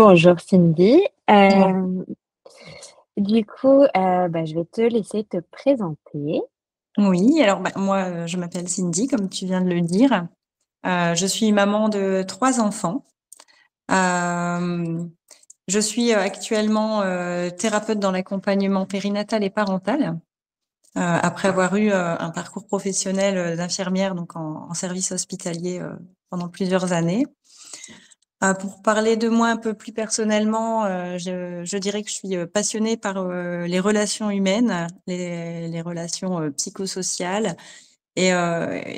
Bonjour Cindy. Bon. Du coup, je vais te laisser te présenter. Oui, alors, moi, je m'appelle Cindy, comme tu viens de le dire. Je suis maman de 3 enfants. Hem, je suis, actuellement, thérapeute dans l'accompagnement périnatal et parental, après avoir eu, un parcours professionnel, d'infirmière, donc en service hospitalier, pendant plusieurs années. Pour parler de moi un peu plus personnellement, je dirais que je suis, passionnée par, les relations humaines, les relations, psychosociales et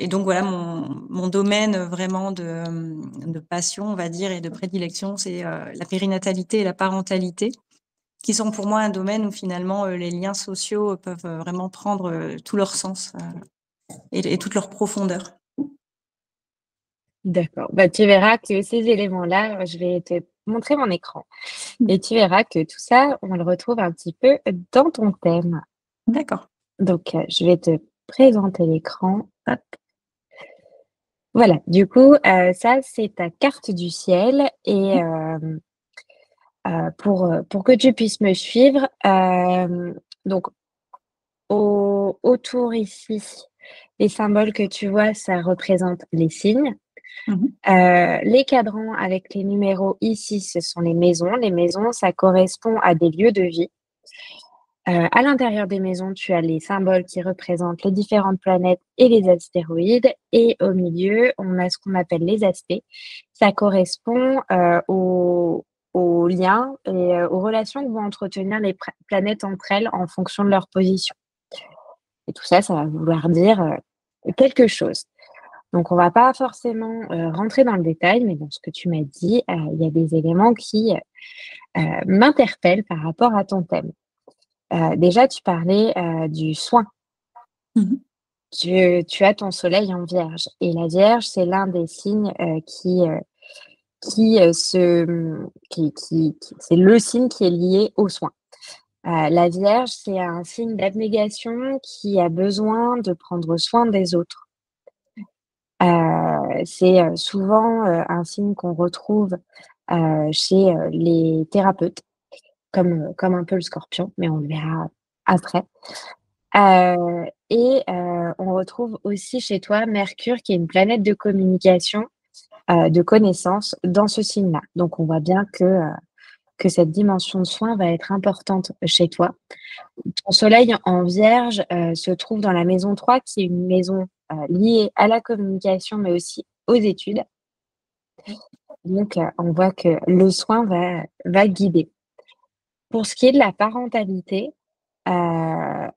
donc voilà mon domaine vraiment de passion, on va dire, et de prédilection, c'est, la périnatalité et la parentalité, qui sont pour moi un domaine où finalement, les liens sociaux peuvent, vraiment prendre, tout leur sens, et toute leur profondeur. D'accord. Bah, tu verras que ces éléments-là, je vais te montrer mon écran et tu verras que tout ça, on le retrouve un petit peu dans ton thème. D'accord. Donc, je vais te présenter l'écran. Hop. Voilà, du coup, ça, c'est ta carte du ciel et pour que tu puisses me suivre, donc au autour ici, les symboles que tu vois, ça représente les signes. Mmh mh. Les cadrans avec les numéros ici, ce sont les maisons. Les maisons, ça correspond à des lieux de vie. À l'intérieur des maisons, tu as les symboles qui représentent les différentes planètes et les astéroïdes et au milieu, on a ce qu'on appelle les aspects. Ça correspond, aux liens et aux relations que vont entretenir les planètes entre elles en fonction de leur position et tout ça, ça va vouloir dire, quelque chose. Donc on va pas forcément, rentrer dans le détail, mais dans ce que tu m'as dit, il y a des éléments qui, m'interpellent par rapport à ton thème. Déjà tu parlais, du soin. Mmh. Tu as ton soleil en Vierge et la Vierge, c'est l'un des signes, qui c'est le signe qui est lié au soin. La Vierge, c'est un signe d'abnégation qui a besoin de prendre soin des autres. C'est, souvent, un signe qu'on retrouve, chez, les thérapeutes, comme un peu le Scorpion, mais on le verra après. On retrouve aussi chez toi Mercure qui est une planète de communication, de connaissance dans ce signe-là. Donc on voit bien que cette dimension de soin va être importante chez toi. Ton soleil en Vierge, se trouve dans la maison 3 qui est une maison, liée à la communication, mais aussi aux études. Donc, on voit que le soin va guider. Pour ce qui est de la parentalité, heu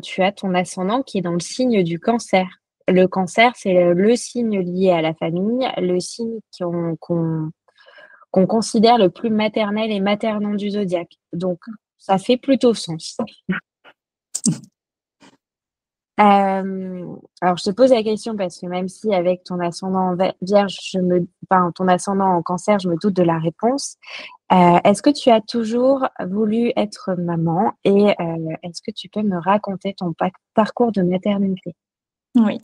tu as ton ascendant qui est dans le signe du Cancer. Le Cancer, c'est le signe lié à la famille, le signe qu'on considère le plus maternel et maternant du zodiaque. Donc ça fait plutôt sens. Alors je te pose la question parce que même si avec ton ascendant en Vierge, ton ascendant en Cancer, je me doute de la réponse. Est-ce que tu as toujours voulu être maman et est-ce que tu peux me raconter ton parcours de maternité? Oui.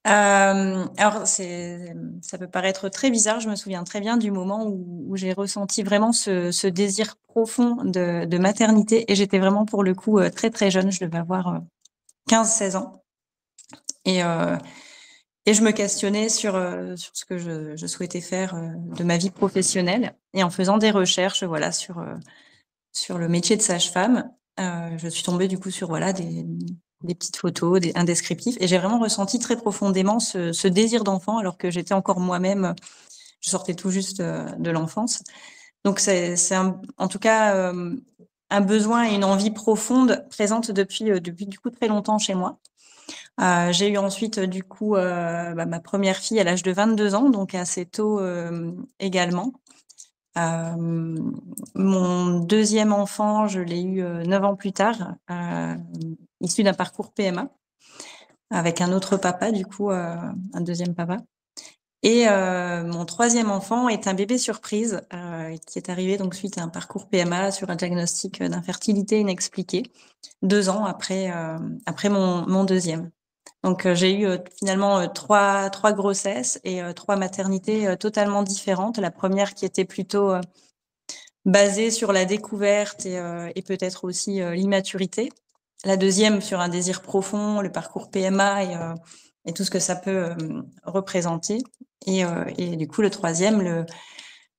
Alors ça peut paraître très bizarre. Je me souviens très bien du moment où j'ai ressenti vraiment ce désir profond de maternité, et j'étais vraiment pour le coup, très, très jeune. Je devais avoir, 15-16 ans, et heu et je me questionnais sur ce que je souhaitais faire, de ma vie professionnelle, et en faisant des recherches, voilà, sur le métier de sage-femme, je suis tombée du coup sur, voilà, des petites photos, un descriptif, et j'ai vraiment ressenti très profondément ce désir d'enfant, alors que j'étais encore moi-même, je sortais tout juste, de l'enfance. Donc c'est en tout cas, un besoin et une envie profonde présente depuis du coup très longtemps chez moi. J'ai eu ensuite, du coup, ma première fille à l'âge de 22 ans, donc assez tôt, également. Mon deuxième enfant, je l'ai eu, 9 ans plus tard, issu d'un parcours PMA, avec un autre papa du coup, un deuxième papa, et mon troisième enfant est un bébé surprise, qui est arrivé donc suite à un parcours PMA sur un diagnostic, d'infertilité inexpliquée, 2 ans après, après mon 2e. Donc, j'ai eu finalement trois grossesses et trois maternités totalement différentes. La première qui était plutôt basée sur la découverte et peut-être aussi l'immaturité. La deuxième sur un désir profond, le parcours PMA et tout ce que ça peut représenter. Et du coup, le troisième,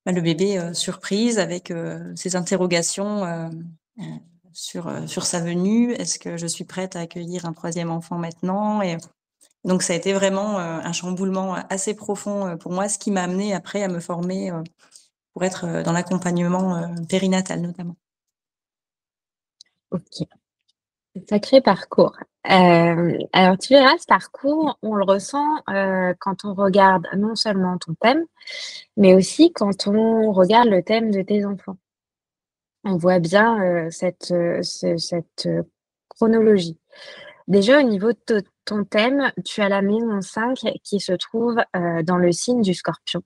le bébé surprise avec ses interrogations sur sa venue. Est-ce que je suis prête à accueillir un troisième enfant maintenant? Et donc, ça a été vraiment un chamboulement assez profond pour moi, ce qui m'a amené après à me former pour être dans l'accompagnement périnatal notamment. OK. Sacré parcours. Alors tu verras, ce parcours, on le ressent, quand on regarde non seulement ton thème, mais aussi quand on regarde le thème de tes enfants. On voit bien, cette chronologie. Déjà au niveau de ton thème, tu as la maison 5 qui se trouve, dans le signe du Scorpion.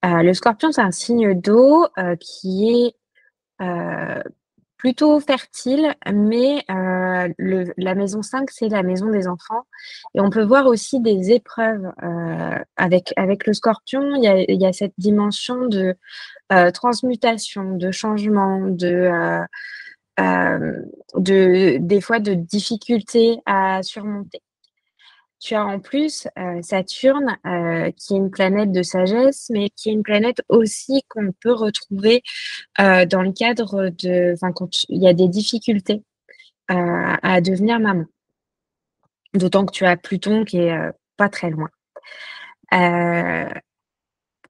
Le Scorpion, c'est un signe d'eau, qui est, heu, plutôt fertile, mais la maison 5, c'est la maison des enfants et on peut voir aussi des épreuves, avec le Scorpion. Il y a cette dimension de, transmutation, de changement, des fois de difficultés à surmonter. Tu as en plus, Saturne, qui est une planète de sagesse, mais qui est une planète aussi qu'on peut retrouver, dans le cadre enfin, quand il y a des difficultés, à devenir maman. D'autant que tu as Pluton qui est, pas très loin. Heu,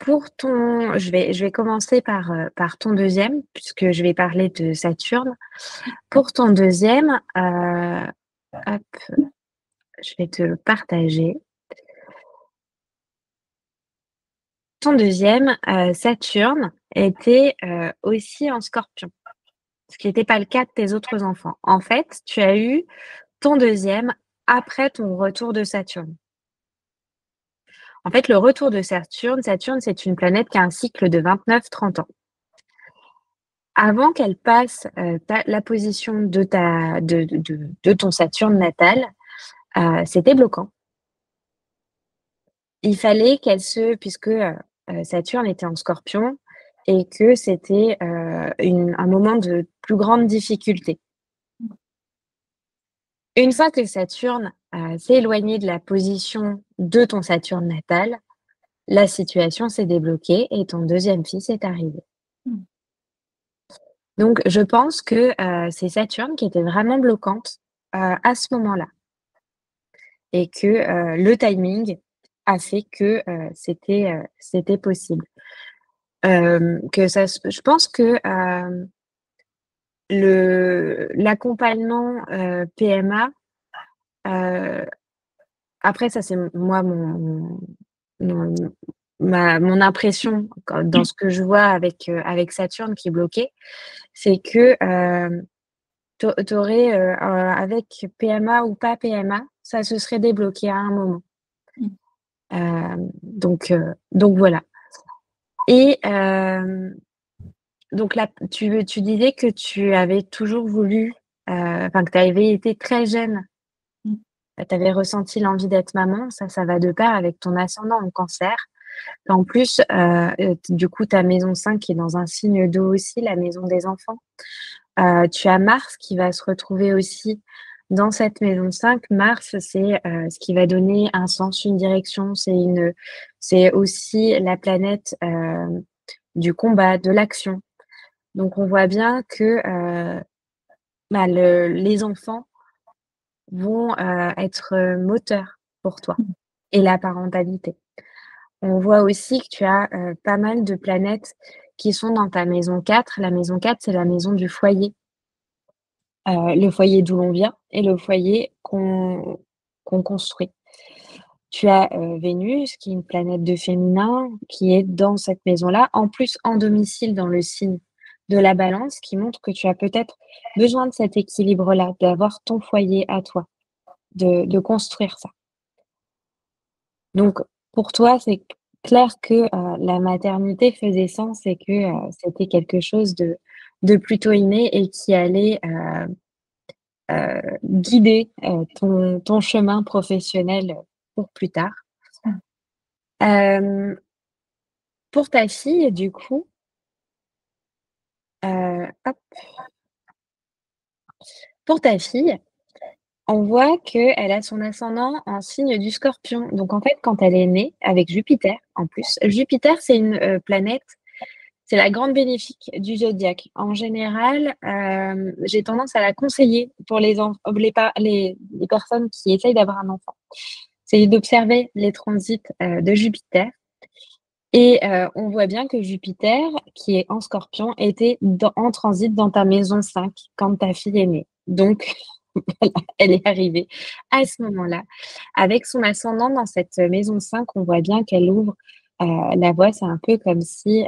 pour ton je vais commencer par ton deuxième, puisque je vais parler de Saturne. Pour ton deuxième, hop, je vais te le partager. Ton deuxième, Saturne était, aussi en Scorpion, ce qui n'était pas le cas de tes autres enfants. En fait, tu as eu ton deuxième après ton retour de Saturne. En fait, le retour de Saturne, c'est une planète qui a un cycle de 29-30 ans. Avant qu'elle passe, la position de ton Saturne natal, c'était bloquant. Il fallait puisque, Saturne était en Scorpion et que c'était, un moment de plus grande difficulté. Une fois que Saturne, s'est éloigné de la position de ton Saturne natal, la situation s'est débloquée et ton deuxième fils est arrivé. Mmh. Donc je pense que, c'est Saturne qui était vraiment bloquante, à ce moment-là et que, le timing a fait que, c'était possible. Que ça se Je pense que, l'accompagnement, PMA, heu, après ça c'est moi mon mon impression dans ce que je vois avec Saturne qui est bloqué, c'est que, tu aurais, avec PMA ou pas PMA, ça se serait débloqué à un moment. Mmh. Donc voilà et donc là, tu disais que tu avais toujours voulu, enfin que tu avais été très jeune, Mmh. tu avais ressenti l'envie d'être maman, ça va de pair avec ton ascendant en Cancer. En plus, du coup, ta maison 5 qui est dans un signe d'eau aussi, la maison des enfants. Tu as Mars qui va se retrouver aussi dans cette maison 5. Mars, c'est, ce qui va donner un sens, une direction. C'est aussi la planète, du combat, de l'action. Donc on voit bien que, les enfants vont, être, moteurs pour toi Mmh. et la parentalité. On voit aussi que tu as, pas mal de planètes qui sont dans ta maison 4. La maison 4, c'est la maison du foyer, le foyer d'où l'on vient et le foyer qu'on construit. Tu as, Vénus qui est une planète de féminin, qui est dans cette maison-là, en plus en domicile dans le signe de la Balance, qui montre que tu as peut-être besoin de cet équilibre-là, d'avoir ton foyer à toi, de construire ça. Donc pour toi, c'est clair que, la maternité faisait sens et que, c'était quelque chose de plutôt inné et qui allait, guider ton chemin professionnel pour plus tard. Mmh. Euh, pour ta fille, du coup, hop, pour ta fille, on voit qu'elle a son ascendant en signe du Scorpion. Donc en fait, quand elle est née avec Jupiter, en plus, Jupiter, c'est une planète, c'est la grande bénéfique du zodiaque. En général, j'ai tendance à la conseiller pour les personnes qui essayent d'avoir un enfant. C'est d'observer les transits de Jupiter. Et on voit bien que Jupiter, qui est en Scorpion, était en transit dans ta maison 5 quand ta fille est née. Donc, voilà, elle est arrivée à ce moment-là. Avec son ascendant dans cette maison 5, on voit bien qu'elle ouvre la voie. C'est un peu comme si,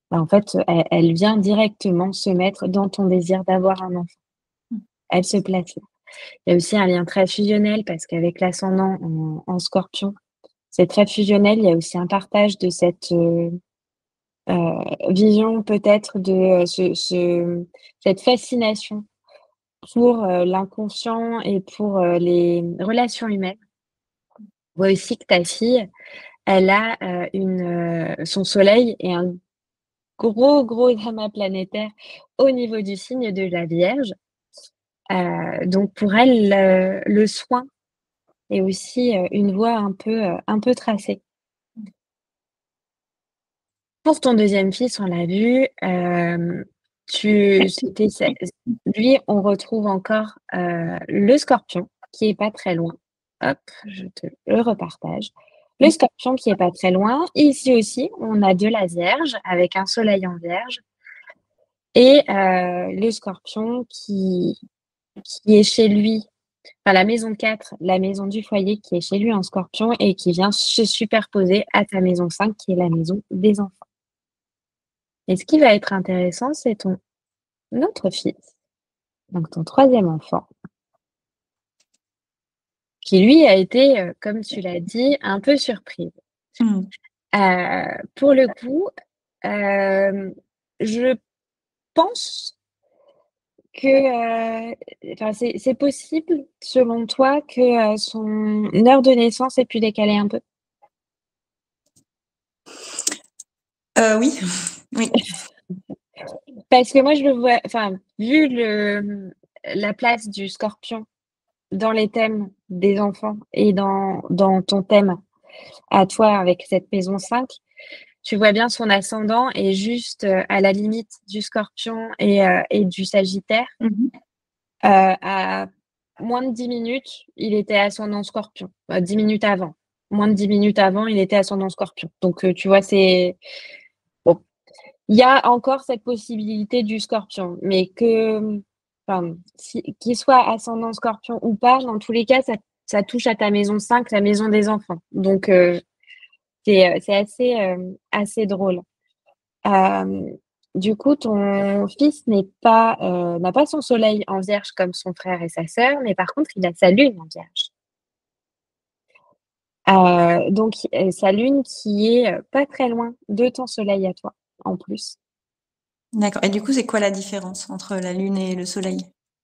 en fait, elle vient directement se mettre dans ton désir d'avoir un enfant. Mmh. Elle se place là. Il y a aussi un lien très fusionnel parce qu'avec l'ascendant en Scorpion, c'est très fusionnel. Il y a aussi un partage de cette vision peut-être de cette fascination pour l'inconscient et pour les relations humaines. On voit aussi que ta fille, elle a son soleil et un gros amas planétaire au niveau du signe de la Vierge. Donc pour elle, le soin est aussi une voie un peu tracée. Pour ton deuxième fils, on l'a vu, lui, on retrouve encore le Scorpion qui est pas très loin. Hop, je te le repartage. Le Scorpion qui est pas très loin. Ici aussi, on a de la Vierge avec un soleil en Vierge et le Scorpion qui est chez lui, enfin la maison 4, la maison du foyer qui est chez lui en Scorpion et qui vient se superposer à ta maison 5 qui est la maison des enfants. Et ce qui va être intéressant, c'est ton autre fils, donc ton troisième enfant, qui lui a été, comme tu l'as dit, un peu surprise. Mmh. Pour le coup, je pense que, enfin, c'est possible, selon toi, que, son heure de naissance ait pu décaler un peu? Oui, oui. Parce que moi, je le vois enfin, vu la place du Scorpion dans les thèmes des enfants et dans ton thème à toi avec cette maison 5, tu vois bien son ascendant est juste, à la limite du Scorpion et du Sagittaire. Mmh mh. À moins de 10 minutes, il était ascendant Scorpion, 10 minutes avant. Moins de 10 minutes avant, il était ascendant Scorpion. Donc, tu vois, c'est bon, il y a encore cette possibilité du Scorpion, mais enfin, qu'il soit ascendant Scorpion ou pas, dans tous les cas, ça touche à ta maison 5, la maison des enfants. Donc, c'est assez drôle. Hem, du coup, ton fils n'a pas son soleil en Vierge comme son frère et sa sœur, mais par contre, il a sa lune en Vierge. Donc sa lune qui est, pas très loin de ton soleil à toi, en plus. D'accord et du coup, c'est quoi la différence entre la lune et le soleil?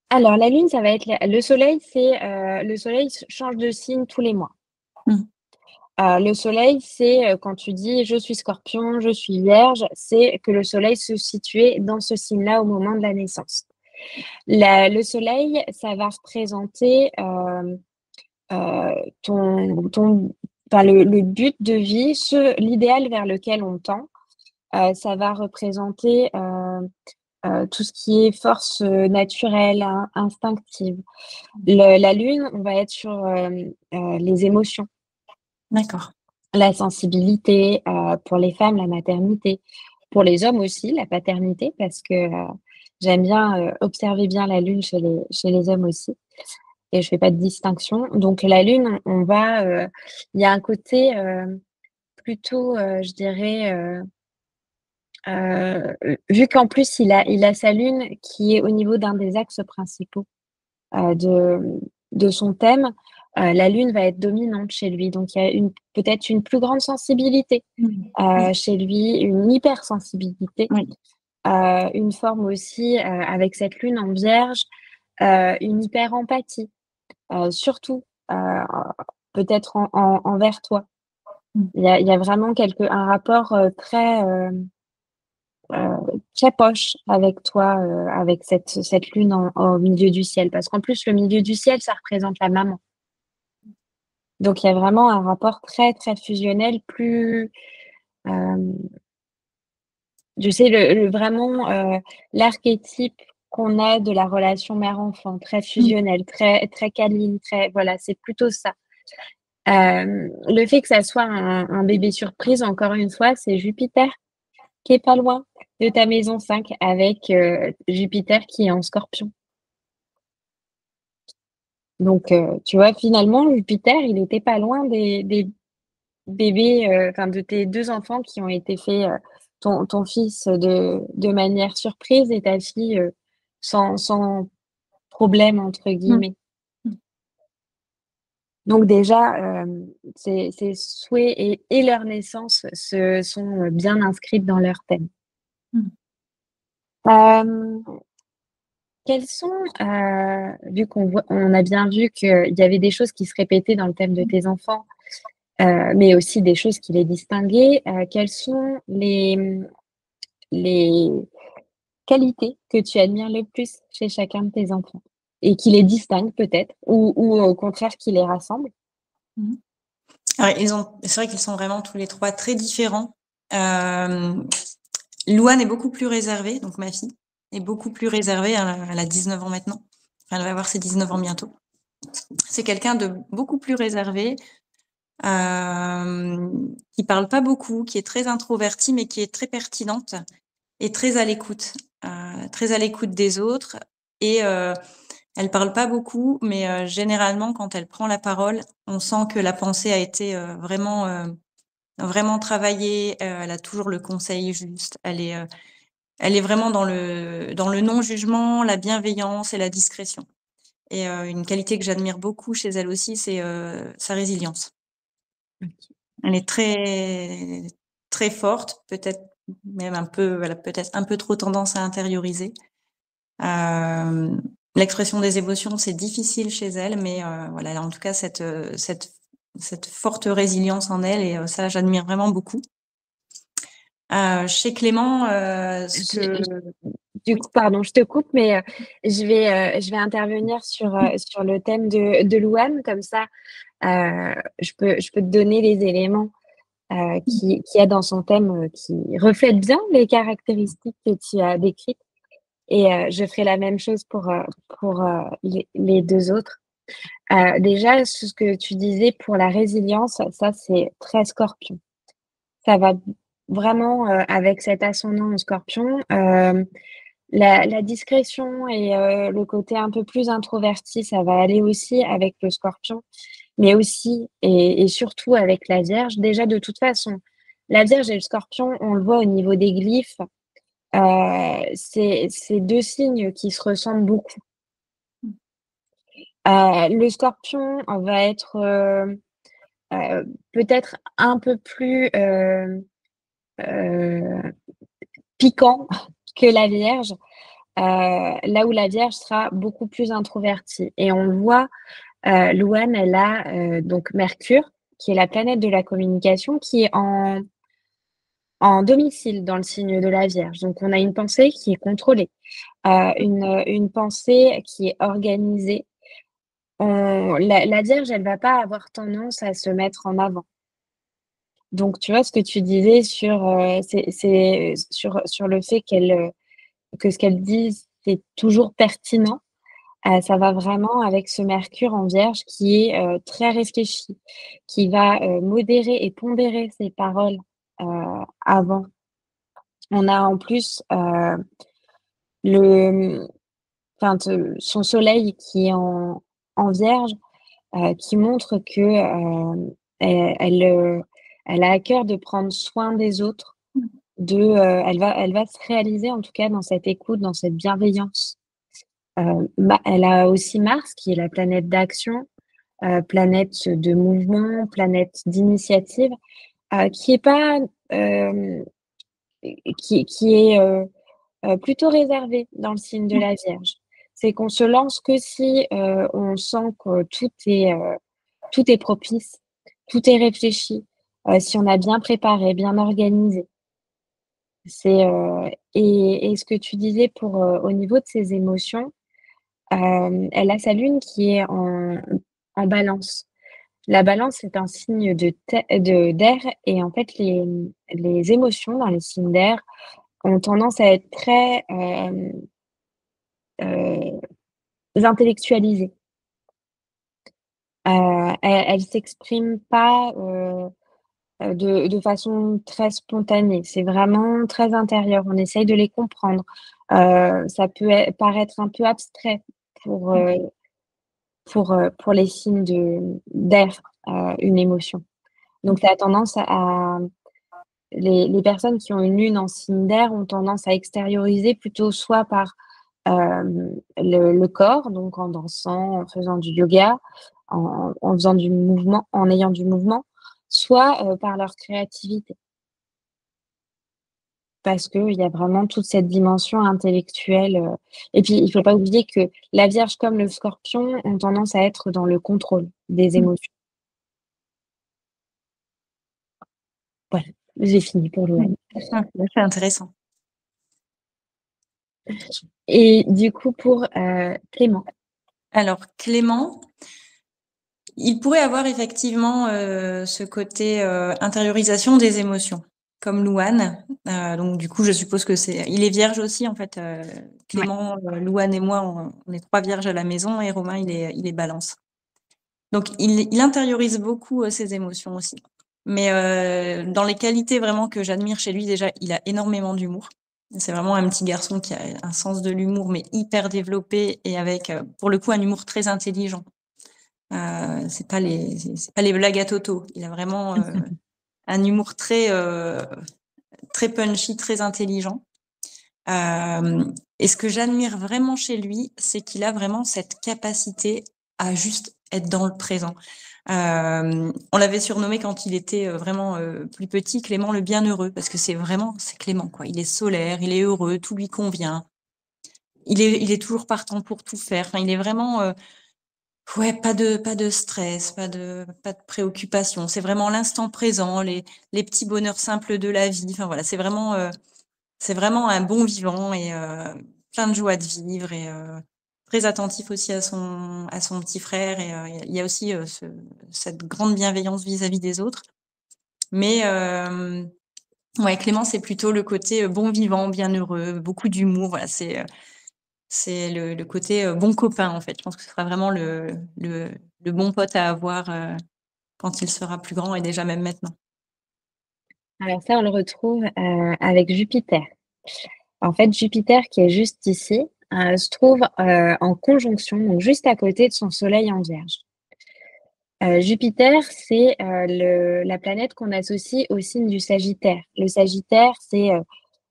Alors la lune, ça va être le soleil, le soleil change de signe tous les mois. Mmh. Le soleil, c'est, quand tu dis: «Je suis Scorpion, je suis Vierge», c'est que le soleil se situait dans ce signe-là au moment de la naissance. Le soleil, ça va représenter, ton enfin le but de vie, l'idéal vers lequel on tend. Ça va représenter, tout ce qui est force, naturelle, instinctive. La lune, on va être sur, les émotions, D'accord. la sensibilité, pour les femmes, la maternité. Pour les hommes aussi, la paternité parce que, j'aime bien, observer bien la lune chez les hommes aussi. Et je fais pas de distinction. Donc la lune, on va, il y a un côté, plutôt, je dirais, vu qu'en plus il a sa lune qui est au niveau d'un des axes principaux, de son thème, la lune va être dominante chez lui. Donc il y a peut-être une plus grande sensibilité, Mmh. Oui, chez lui, une hypersensibilité, oui. une forme aussi, avec cette lune en Vierge, une hyper empathie, surtout, peut-être envers toi. Mmh. Il y a vraiment un rapport, très proche avec toi, avec cette lune au milieu du ciel. Parce qu'en plus, le milieu du ciel, ça représente la maman. Donc il y a vraiment un rapport très, très fusionnel, plus, hem, tu sais, vraiment, l'archétype qu'on a de la relation mère-enfant, très Mmh. fusionnel, très très câline, très voilà, c'est plutôt ça. Le fait que ça soit un bébé surprise, encore une fois, c'est Jupiter qui est pas loin de ta maison 5 avec, Jupiter qui est en Scorpion. Donc, tu vois, finalement, Jupiter, il était pas loin des bébés, enfin, de tes 2 enfants qui ont été faits, ton fils, de manière surprise et ta fille, sans «problème» entre Mmh. guillemets. Mmh. Donc déjà, ces souhaits et leur naissance se sont, bien inscrites dans leur thème. Mmh. Hem, quels sont, vu on a bien vu qu'il y avait des choses qui se répétaient dans le thème de Mmh. tes enfants, mais aussi des choses qui les distinguaient, quelles sont les qualités que tu admires le plus chez chacun de tes enfants? Et qui les distinguent peut-être ou au contraire qui les rassemblent? Mmh. Alors c'est vrai qu'ils sont vraiment tous les 3 très différents. Hem, Louane est beaucoup plus réservée, donc ma fille est beaucoup plus réservée. Elle a 19 ans maintenant. Enfin, elle va avoir ses 19 ans bientôt. C'est quelqu'un de beaucoup plus réservé, qui parle pas beaucoup, qui est très introvertie, mais qui est très pertinente et très à l'écoute des autres et elle parle pas beaucoup, mais généralement, quand elle prend la parole, on sent que la pensée a été, vraiment travaillée, elle a toujours le conseil juste. Elle est vraiment dans le non-jugement, la bienveillance et la discrétion et une qualité que j'admire beaucoup chez elle aussi, c'est, sa résilience. OK. Elle est très très forte, peut-être même un peu elle a peut-être un peu trop tendance à intérioriser. Hem, L'expression des émotions, c'est difficile chez elle, mais voilà, elle a en tout cas cette forte résilience en elle et ça, j'admire vraiment beaucoup. Chez Clément, ce que Je Du coup, pardon, je te coupe, mais je vais intervenir sur le thème de Louane, comme ça, je peux te donner les éléments, qu'il y a dans son thème, qui reflètent bien les caractéristiques que tu as décrites et je ferai la même chose pour les 2 autres. Déjà, ce que tu disais pour la résilience, ça, c'est très Scorpion. Ça va vraiment, avec cet ascendant en Scorpion, la discrétion et le côté un peu plus introverti, ça va aller aussi avec le Scorpion, mais aussi et surtout avec la Vierge. Déjà, de toute façon, la Vierge et le Scorpion, on le voit au niveau des glyphes, c'est 2 signes qui se ressemblent beaucoup. Le Scorpion va être, peut-être un peu plus, heu, piquant que la Vierge. Là où la Vierge sera beaucoup plus introvertie et on le voit, Louane, elle a, donc Mercure, qui est la planète de la communication, qui est en domicile dans le signe de la Vierge. Donc on a une pensée qui est contrôlée, une pensée qui est organisée. La Vierge, elle va pas avoir tendance à se mettre en avant. Donc tu vois ce que tu disais sur, c'est sur le fait que ce qu'elle dit, c'est toujours pertinent. Ça va vraiment avec ce Mercure en Vierge qui est, très réfléchi, qui va, modérer et pondérer ses paroles, avant. On a en plus, le, enfin te son soleil qui est en Vierge, qui montre que, elle a à cœur de prendre soin des autres, elle va se réaliser en tout cas dans cette écoute, dans cette bienveillance. Ma Elle a aussi Mars qui est la planète d'action, planète de mouvement, planète d'initiative, qui est pas, hem, qui est, plutôt réservée dans le signe de la Vierge. C'est qu'on se lance que si, on sent que tout est propice, tout est réfléchi, si on a bien préparé, bien organisé. C'est, et ce que tu disais pour, au niveau de ses émotions, elle a sa lune qui est en Balance. La Balance est un signe de d'air et en fait les émotions dans les signes d'air ont tendance à être très, heu, intellectualisées. Elles s'expriment pas, de façon très spontanée. C'est vraiment très intérieur. On essaye de les comprendre. Ça peut paraître un peu abstrait pour, heu, pour les signes d'air, une émotion. Donc ça a tendance à les personnes qui ont une lune en signe d'air ont tendance à extérioriser plutôt soit par, le corps, donc en dansant, en faisant du yoga, en faisant du mouvement, en ayant du mouvement, soit, par leur créativité. Parce qu'il y a vraiment toute cette dimension intellectuelle, et puis il faut pas oublier que la Vierge comme le Scorpion ont tendance à être dans le contrôle des émotions. Voilà, j'ai fini pour Mmh. l'OM. OK, c'est intéressant. Et du coup pour, Clément. Alors Clément, il pourrait avoir effectivement, ce côté, intériorisation des émotions, comme Louane. Donc du coup, je suppose que il est vierge aussi en fait, Ouais. Clément, Louane et moi, on est 3 vierges à la maison et Romain, il est Balance. Donc il intériorise beaucoup, ses émotions aussi. Mais, dans les qualités vraiment que j'admire chez lui, déjà, il a énormément d'humour. C'est vraiment un petit garçon qui a un sens de l'humour, mais hyper développé et avec, pour le coup, un humour très intelligent. C'est pas les blagues à Toto. Il a vraiment, un humour très punchy, très intelligent. Et ce que j'admire vraiment chez lui, c'est qu'il a vraiment cette capacité à juste être dans le présent. On l'avait surnommé quand il était, vraiment, plus petit, Clément le bienheureux, parce que c'est Clément, quoi. Il est solaire, il est heureux, tout lui convient. Il est toujours partant pour tout faire. Enfin, il est vraiment, ouais, pas de stress, pas de préoccupation. C'est vraiment l'instant présent, les petits bonheurs simples de la vie. Enfin voilà, c'est vraiment un bon vivant et plein de joie de vivre et très attentif aussi à son petit frère et il y a aussi, cette grande bienveillance vis-à-vis des autres. Mais ouais, Clément, c'est plutôt le côté, bon vivant, bienheureux, beaucoup d'humour. Voilà, c'est le côté, bon copain, en fait. Je pense que ce sera vraiment le bon pote à avoir, quand il sera plus grand et déjà même maintenant. Alors ça, on le retrouve, avec Jupiter. En fait, Jupiter qui est juste ici, se trouve, en conjonction, donc juste à côté de son soleil en Vierge. Jupiter, c'est, le la planète qu'on associe au signe du Sagittaire. Le Sagittaire, c'est,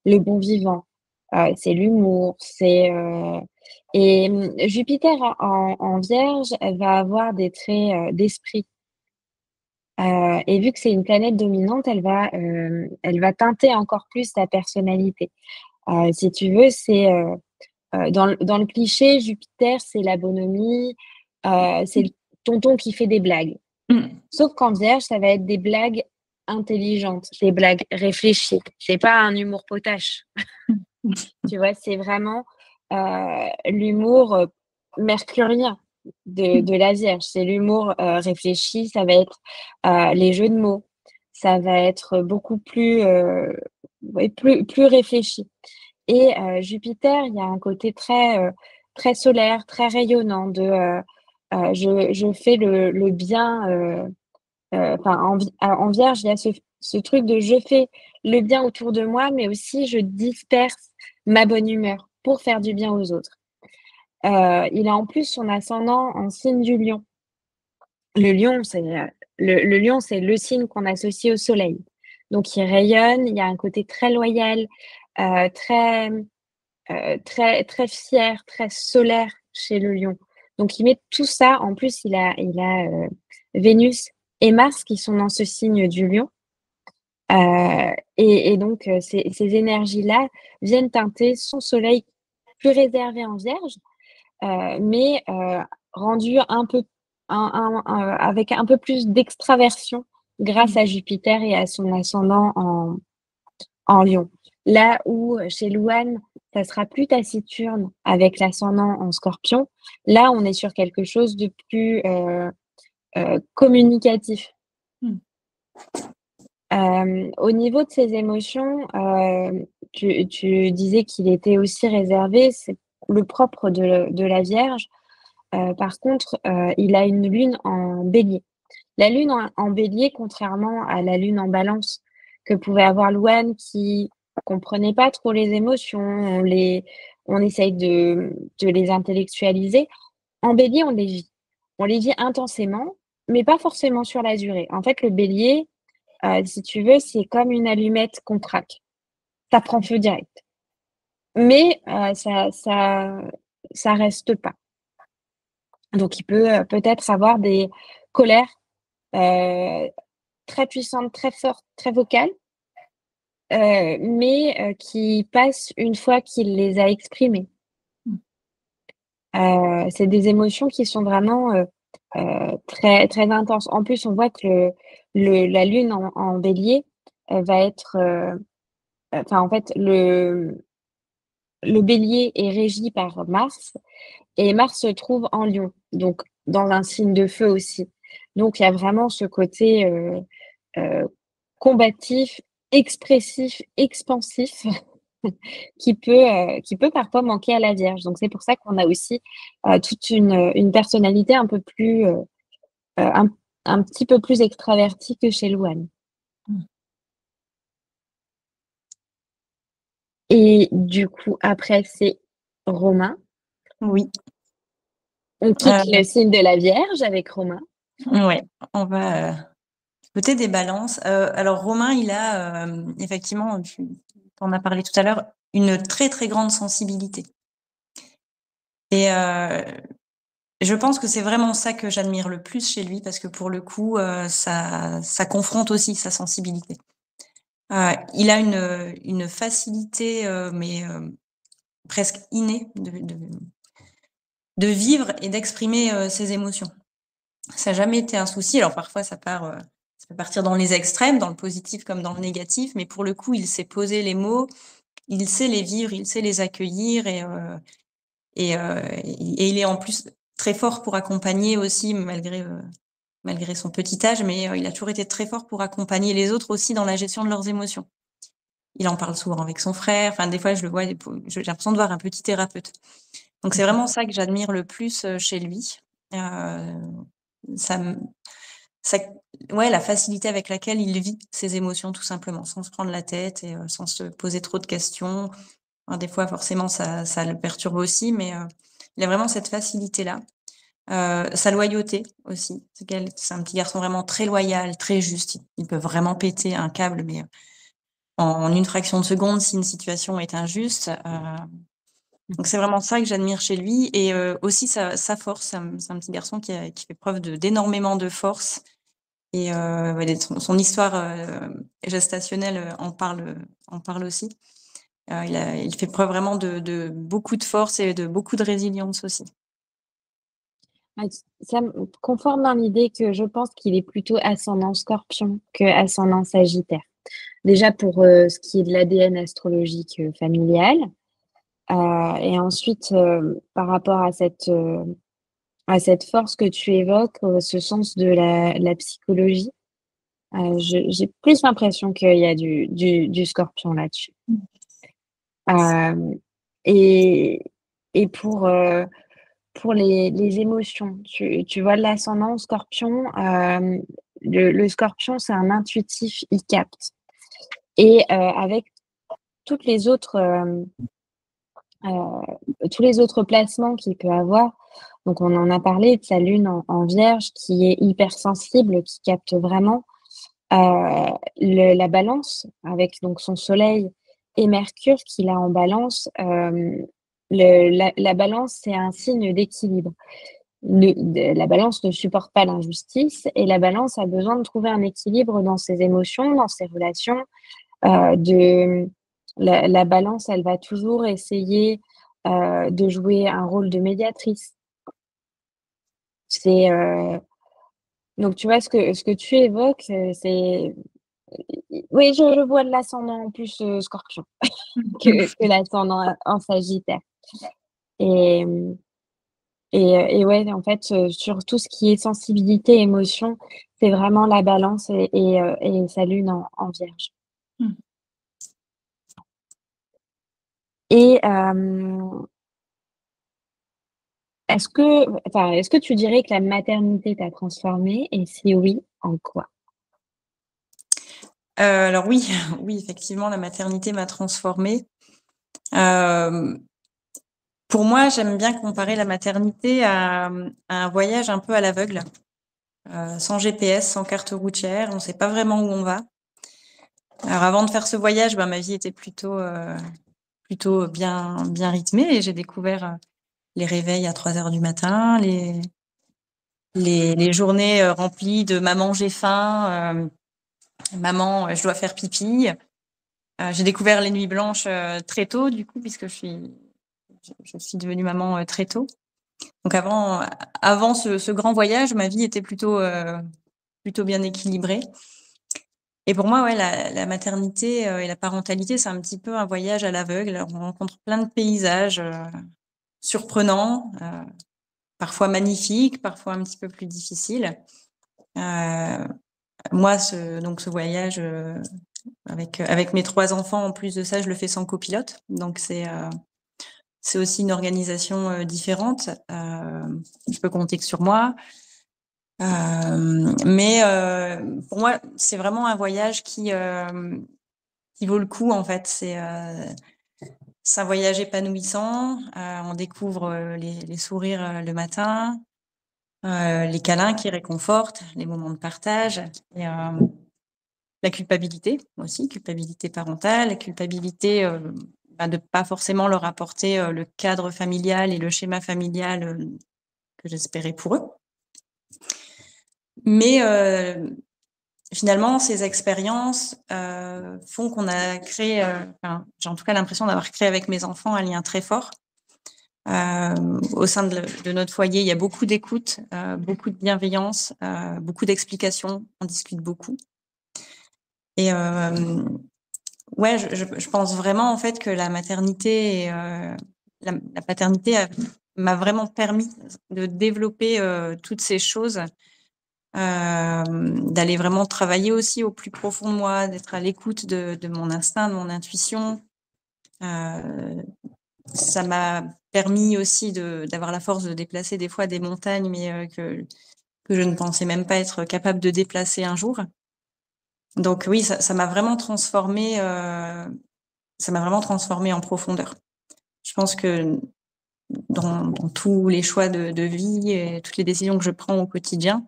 le bon vivant, c'est l'humour, Jupiter en Vierge, elle va avoir des traits, d'esprit, et vu que c'est une planète dominante, elle va teinter encore plus ta personnalité. Si tu veux, c'est, dans le cliché, Jupiter, c'est la bonhomie, c'est le tonton qui fait des blagues. Mmh. Sauf qu'en Vierge, ça va être des blagues intelligentes, des blagues réfléchies. C'est pas un humour potache, tu vois? C'est vraiment, l'humour, mercurien de la Vierge. C'est l'humour, réfléchi, ça va être, les jeux de mots, ça va être beaucoup plus, ouais, plus réfléchi. Et Jupiter, il y a un côté très, très solaire, très rayonnant je fais le bien, enfin en Vierge, il y a ce truc de je fais le bien autour de moi, mais aussi je disperse ma bonne humeur pour faire du bien aux autres. Il a en plus son ascendant en signe du Lion. Le lion, le lion, c'est le signe qu'on associe au soleil. Donc il rayonne, il y a un côté très loyal, très, très fier, très solaire chez le lion. Donc il met tout ça en plus il a Vénus et Mars qui sont dans ce signe du lion, et donc ces énergies-là viennent teinter son soleil plus réservé en Vierge, mais rendu avec un peu plus d'extraversion grâce Mmh. à Jupiter et à son ascendant en Lion. Là où chez Louane, ça sera plus taciturne avec l'ascendant en Scorpion, là, on est sur quelque chose de plus, communicatif. Mmh. Au niveau de ses émotions, tu disais qu'il était aussi réservé, c'est le propre de la Vierge. Par contre, il a une lune en Bélier. La lune en Bélier, contrairement à la lune en Balance que pouvait avoir Louane qui comprenait pas trop les émotions, on essaye de les intellectualiser. En Bélier, on les vit. On les vit intensément, mais pas forcément sur la durée. En fait, le Bélier, si tu veux, c'est comme une allumette qu'on craque. Ça prend feu direct. Mais ça reste pas. Donc il peut, peut-être avoir des colères, heu, très puissantes, très fortes, très vocales, mais qui passent une fois qu'il les a exprimées. Mmh. C'est des émotions qui sont vraiment, très très intenses. En plus, on voit que la lune en Bélier, elle va être, enfin, en fait, le Bélier est régi par Mars et Mars se trouve en Lion, donc dans un signe de feu aussi. Donc il y a vraiment ce côté, heu, combatif, expressif, expansif qui peut parfois manquer à la Vierge. Donc c'est pour ça qu'on a aussi, toute une personnalité un peu plus, un petit peu plus extravertie que chez Louane. Mmh. Et du coup, après, c'est Romain. Oui, On quitte le signe de la Vierge avec Romain. ouais, on va, du côté des balances. Alors Romain, il a, effectivement, tu en as parlé tout à l'heure, une très, très grande sensibilité et je pense que c'est vraiment ça que j'admire le plus chez lui parce que pour le coup, ça confronte aussi sa sensibilité. Il a une facilité, mais presque innée de vivre et d'exprimer, ses émotions. Ça a jamais été un souci. Alors parfois ça peut partir dans les extrêmes, dans le positif comme dans le négatif, mais pour le coup, il sait poser les mots, il sait les vivre, il sait les accueillir et il est en plus très fort pour accompagner aussi malgré son petit âge, mais il a toujours été très fort pour accompagner les autres aussi dans la gestion de leurs émotions. Il en parle souvent avec son frère, enfin des fois je le vois, j'ai l'impression de voir un petit thérapeute. Donc c'est Mmh. vraiment ça que j'admire le plus, chez lui. Heu, ça me ça ouais, la facilité avec laquelle il vit ses émotions tout simplement, sans se prendre la tête et sans se poser trop de questions. Alors des fois forcément ça le perturbe aussi, mais il a vraiment cette facilité-là. Sa loyauté aussi, c'est un petit garçon vraiment très loyal, très juste. Il peut vraiment péter un câble, mais en une fraction de seconde si une situation est injuste. Donc c'est vraiment ça que j'admire chez lui et aussi sa force. C'est un petit garçon qui fait preuve d'énormément de force et ouais, son histoire, gestationnelle, en parle aussi. Il fait preuve vraiment de beaucoup de force et de beaucoup de résilience aussi. Ah, ça me conforte dans l'idée que je pense qu'il est plutôt ascendant Scorpion que ascendant Sagittaire. Déjà pour, ce qui est de l'ADN astrologique, familial, et ensuite, par rapport à cette force que tu évoques, ce sens de la psychologie, j'ai plus l'impression qu'il y a du Scorpion là-dessus. Mmh. Hem et et pour les émotions, tu vois l'ascendant Scorpion, le Scorpion, c'est un intuitif, il capte et avec toutes les autres, tous les autres placements qu'il peut avoir, donc on en a parlé de sa lune en Vierge qui est hypersensible, qui capte vraiment, le la Balance avec donc son Soleil et Mercure qu'il a en Balance, la Balance, c'est un signe d'équilibre. La Balance ne supporte pas l'injustice et la Balance a besoin de trouver un équilibre dans ses émotions, dans ses relations, de la Balance, elle va toujours essayer, de jouer un rôle de médiatrice. C'est, donc tu vois ce que tu évoques, c'est oui, je vois de l'ascendant en plus, Scorpion que l'ascendant en Sagittaire et et ouais, en fait, sur tout ce qui est sensibilité, émotion, c'est vraiment la Balance et sa lune en Vierge Mmh. et est-ce que tu dirais que la maternité t'a transformée et si oui, en quoi? Alors oui, oui, effectivement, la maternité m'a transformée. Hem, pour moi, j'aime bien comparer la maternité à un voyage un peu à l'aveugle, sans GPS, sans carte routière, on sait pas vraiment où on va. Alors avant de faire ce voyage, ma vie était plutôt bien rythmée et j'ai découvert, les réveils à 3 heures du matin, les journées, remplies de: «Maman, j'ai faim», «Maman, je dois faire pipi». J'ai découvert les nuits blanches, très tôt du coup puisque je suis devenue maman, très tôt. Donc avant ce grand voyage, ma vie était plutôt bien équilibrée et pour moi, ouais, la maternité, et la parentalité, c'est un petit peu un voyage à l'aveugle. On rencontre plein de paysages, surprenants, parfois magnifiques, parfois un petit peu plus difficiles. Heu, moi ce voyage, avec mes 3 enfants, en plus de ça, je le fais sans copilote, donc c'est aussi une organisation, différente. Je peux compter que sur moi. Mais pour moi, c'est vraiment un voyage qui vaut le coup, en fait. C'est un voyage épanouissant. On découvre, les sourires, le matin, les câlins qui réconfortent, les moments de partage et la culpabilité aussi, culpabilité parentale, la culpabilité, de pas forcément leur apporter, le cadre familial et le schéma familial, que j'espérais pour eux. Mais finalement, ces expériences, font qu'on a créé, enfin, j'ai en tout cas l'impression d'avoir créé avec mes enfants un lien très fort. Au sein de notre foyer, il y a beaucoup d'écoute, beaucoup de bienveillance, beaucoup d'explications. On discute beaucoup et ouais, je pense vraiment, en fait, que la maternité et la paternité m'a vraiment permis de développer, toutes ces choses, d'aller vraiment travailler aussi au plus profond de moi, d'être à l'écoute de mon instinct, de mon intuition. Heu, ça m'a permis aussi d'avoir la force de déplacer des fois des montagnes, mais que je ne pensais même pas être capable de déplacer un jour. Donc oui, ça m'a vraiment transformée, ça m'a vraiment transformée en profondeur. Je pense que dans tous les choix de vie et toutes les décisions que je prends au quotidien,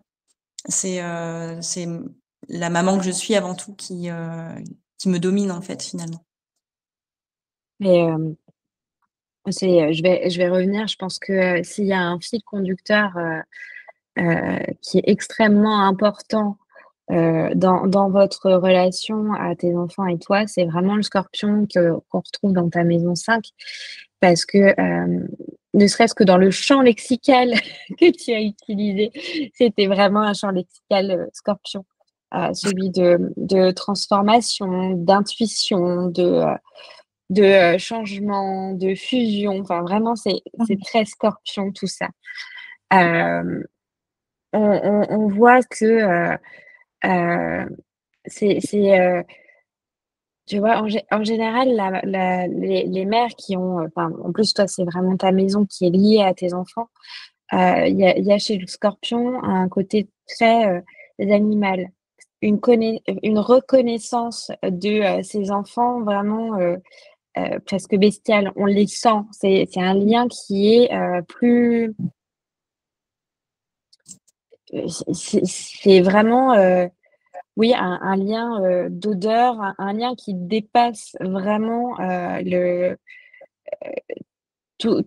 c'est la maman que je suis avant tout qui me domine, en fait, finalement. Et je vais revenir, je pense que, s'il y a un fil conducteur, qui est extrêmement important, dans votre relation à tes enfants et toi, c'est vraiment le Scorpion qu'on retrouve dans ta maison 5 parce que, ne serait-ce que dans le champ lexical que tu as utilisé, c'était vraiment un champ lexical, Scorpion, celui de transformation, d'intuition, de changement, de fusion, enfin vraiment c'est Mmh. très Scorpion tout ça. Hem, on voit que, c'est, tu vois, en général, les mères qui ont, enfin, en plus, toi, c'est vraiment ta maison qui est liée à tes enfants. Il y a chez le Scorpion un côté très, animal, une reconnaissance de, ses enfants vraiment, presque bestiale. On les sent. C'est un lien qui est, plus, c'est vraiment, oui, un lien, d'odeur, un lien qui dépasse vraiment, le tout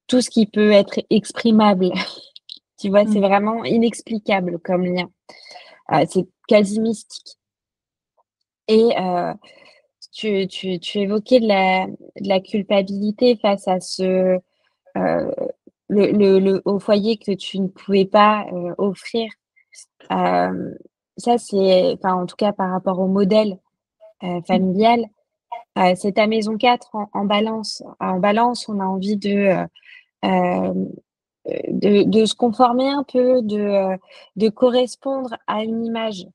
tout ce qui peut être exprimable. Tu vois? C'est Mmh. vraiment inexplicable comme lien. C'est quasi mystique et tu évoquais de la culpabilité face à heu, le au foyer que tu ne pouvais pas, offrir. Hem, Ça, c'est enfin, en tout cas, par rapport au modèle, familial, c'est ta maison 4 en Balance. En Balance, on a envie hem, de se conformer un peu, de correspondre à une image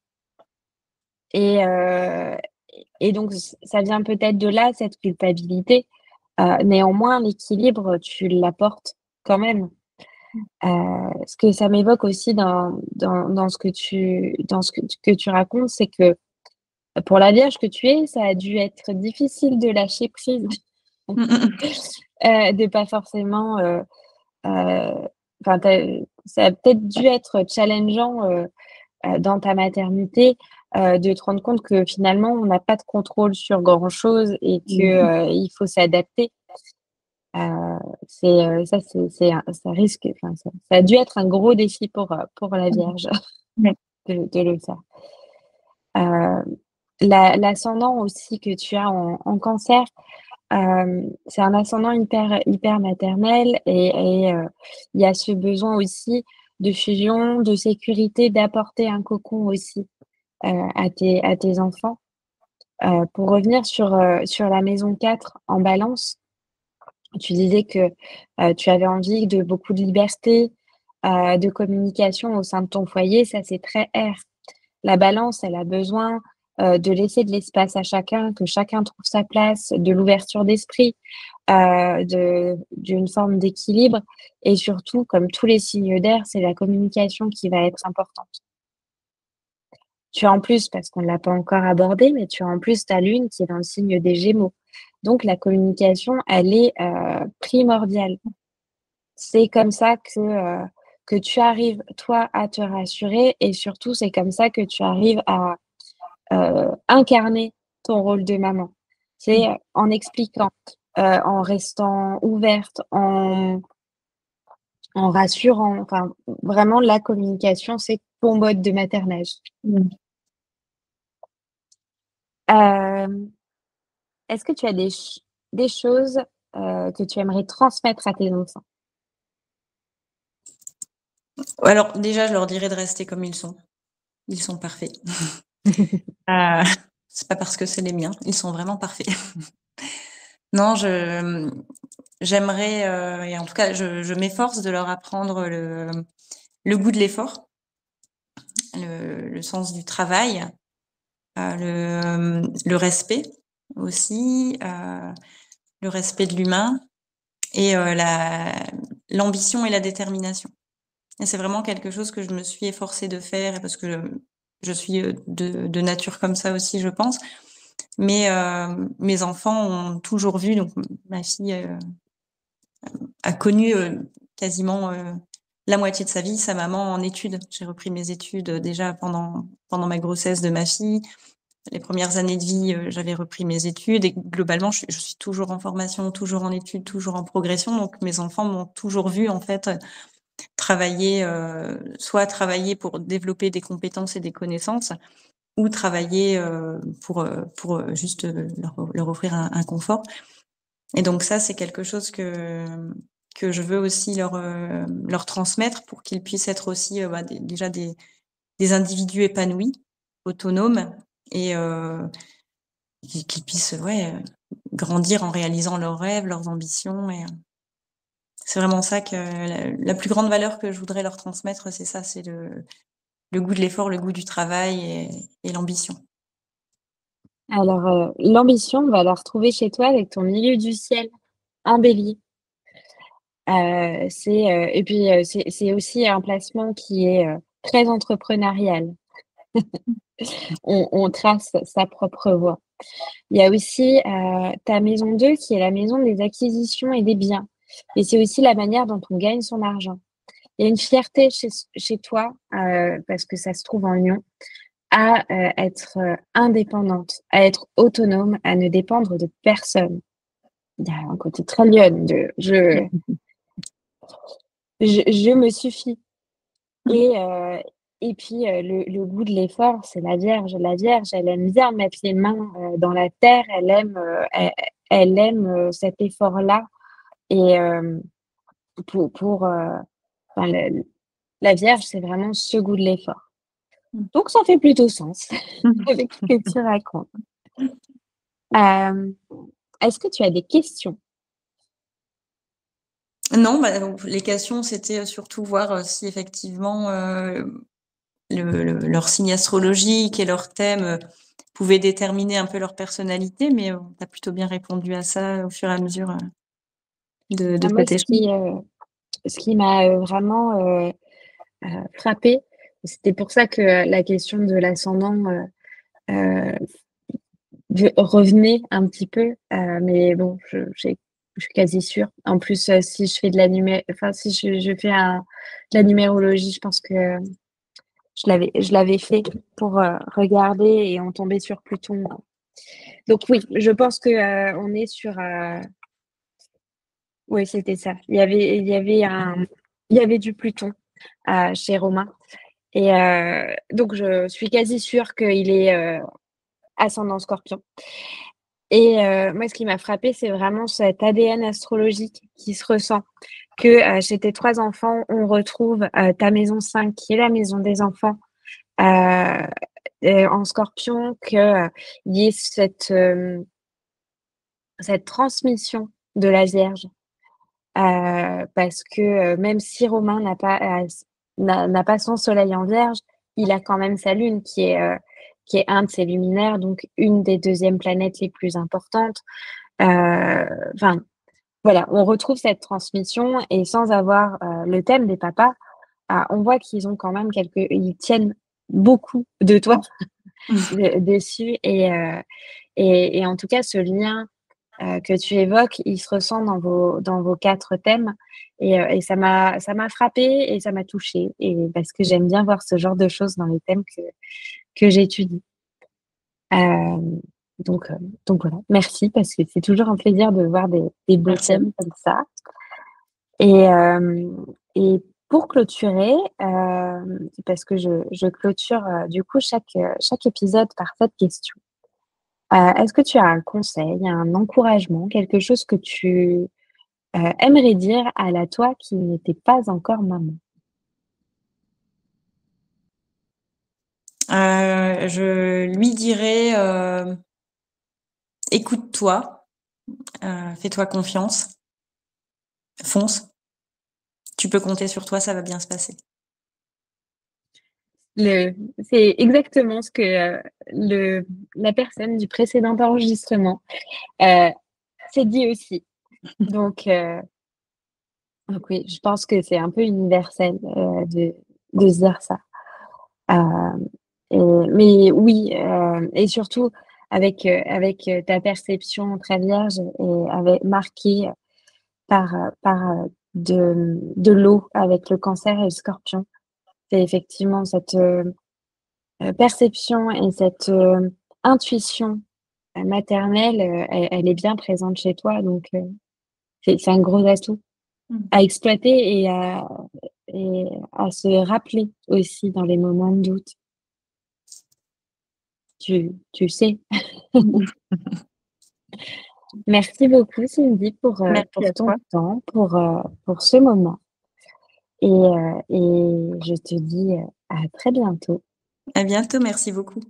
et donc ça vient peut-être de là, cette culpabilité. Néanmoins, l'équilibre, tu l'apportes quand même. Ce que ça m'évoque aussi dans ce que tu racontes, c'est que pour la vierge que tu es, ça a dû être difficile de lâcher prise, Mmh mh, mmh. de pas forcément, heu, enfin, ça a peut-être dû être challengeant, dans ta maternité, de te rendre compte que finalement on n'a pas de contrôle sur grand chose et que, Mmh. il faut s'adapter. Ça risque enfin ça a dû être un gros défi pour la vierge Ouais. de le faire. L'ascendant aussi que tu as en Cancer, c'est un ascendant hyper maternel et il y a ce besoin aussi de fusion, de sécurité, d'apporter un cocon aussi, à tes enfants. Pour revenir sur la maison 4 en Balance, tu disais que, tu avais envie de beaucoup de liberté, de communication au sein de ton foyer, ça c'est très R. La Balance, elle a besoin, de laisser de l'espace à chacun, que chacun trouve sa place, de l'ouverture d'esprit, d'une forme d'équilibre et surtout, comme tous les signes d'air, c'est la communication qui va être importante. Tu as en plus, parce qu'on ne l'a pas encore abordé, mais tu as en plus ta lune qui est dans le signe des Gémeaux. Donc la communication, elle est, primordiale. C'est comme ça que tu arrives, toi, à te rassurer et surtout, c'est comme ça que tu arrives à, incarner ton rôle de maman. C'est, en expliquant, en restant ouverte, en rassurant, enfin, vraiment la communication, c'est ton mode de maternage. Mmh. Hem, Est-ce que tu as des choses, que tu aimerais transmettre à tes enfants? Alors déjà, je leur dirais de rester comme ils sont. Ils sont parfaits. Heu, c'est pas parce que c'est les miens, ils sont vraiment parfaits. Non, j'aimerais, et en tout cas, je m'efforce de leur apprendre le goût de l'effort, le sens du travail, le respect aussi, le respect de l'humain et l'ambition et la détermination. Et c'est vraiment quelque chose que je me suis efforcée de faire parce que je suis, de nature comme ça aussi, je pense. Mais, mes enfants ont toujours vu, donc ma fille, a connu, quasiment, la moitié de sa vie, sa maman en études. J'ai repris mes études, déjà pendant ma grossesse de ma fille. Les premières années de vie, j'avais repris mes études et globalement, je suis toujours en formation, toujours en études, toujours en progression. Donc mes enfants m'ont toujours vu en fait, travailler, soit travailler pour développer des compétences et des connaissances ou travailler, pour juste, leur offrir un confort. Et donc ça, c'est quelque chose que je veux aussi leur transmettre pour qu'ils puissent être aussi, bah, déjà des individus épanouis, autonomes et qu'ils puissent, ouais, grandir en réalisant leurs rêves, leurs ambitions et c'est vraiment ça que la plus grande valeur que je voudrais leur transmettre, c'est ça, c'est le goût de l'effort, le goût du travail et l'ambition. Alors, l'ambition, on va la retrouver chez toi avec ton milieu du ciel en Bélier. Et puis, c'est aussi un placement qui est, très entrepreneurial. On trace sa propre voie. Il y a aussi, ta maison 2 qui est la maison des acquisitions et des biens et c'est aussi la manière dont on gagne son argent. Il y a une fierté chez toi, parce que ça se trouve en Lion, à, être, indépendante, à être autonome, à ne dépendre de personne. Il y a un côté très lionne de je me suffis et et puis, le goût de l'effort, c'est la Vierge. La Vierge, elle aime bien mettre les mains, dans la terre, elle aime, cet effort-là et pour, enfin le la Vierge, c'est vraiment ce goût de l'effort. Mmh. Donc ça fait plutôt sens Mmh. avec ce que tu racontes. Hem, est-ce que tu as des questions? Non, bah, donc les questions, c'était, surtout voir, si effectivement, leur signe astrologique et leur thème, pouvaient déterminer un peu leur personnalité, mais, tu as plutôt bien répondu à ça au fur et à mesure, de Bah, moi, cet échange. ce qui m'a, vraiment, frappée, c'était pour ça que, la question de l'ascendant, heu, revenait un petit peu, mais bon, je suis quasi sûre. En plus, si je fais de la si je fais de la numérologie, je pense que je l'avais fait pour, regarder et on tombait sur Pluton. Donc oui, je pense que, on est sur, oui, c'était ça. Il y avait du Pluton, chez Romain et donc je suis quasi sûre qu'il est, ascendant Scorpion et moi, ce qui m'a frappée, c'est vraiment cet ADN astrologique qui se ressent, que, chez tes 3 enfants, on retrouve, ta maison 5 qui est la maison des enfants, heu en Scorpion, que, il y ait cette transmission de la Vierge. Parce que, même si Romain n'a pas son soleil en Vierge, il a quand même sa lune qui est un de ses luminaires, donc une des deuxièmes planètes les plus importantes. Enfin, voilà, on retrouve cette transmission et sans avoir, le thème des papas, on voit qu'ils ont quand même ils tiennent beaucoup de toi dessus et en tout cas ce lien que tu évoques, il se ressent dans vos 4 thèmes et ça m'a frappée et ça m'a touchée et parce que j'aime bien voir ce genre de choses dans les thèmes que j'étudie. Hem, donc heu, donc voilà, merci parce que c'est toujours un plaisir de voir des beaux Merci à thèmes vous. comme ça et pour clôturer, parce que je clôture, du coup chaque épisode par cette question. Est-ce que tu as un conseil, un encouragement, quelque chose que tu aimerais dire à la toi qui n'était pas encore maman? Je lui dirais, «Écoute-toi, fais-toi confiance, fonce, tu peux compter sur toi, ça va bien se passer». Le c'est exactement ce que, le la personne du précédent enregistrement, heu, s'est dit aussi. Donc heu, donc oui, je pense que c'est un peu universel, de se dire ça. Hem et mais oui, et surtout avec, ta perception très vierge et marquée par, de l'eau avec le Cancer et le Scorpion. C'est effectivement cette, perception et cette, intuition, maternelle, elle est bien présente chez toi donc c'est un gros atout Mmh. à exploiter et à se rappeler aussi dans les moments de doute. Tu sais. Merci beaucoup Cindy Merci à pour ton toi. temps, pour ce moment et je te dis, à très bientôt. À bientôt, merci beaucoup.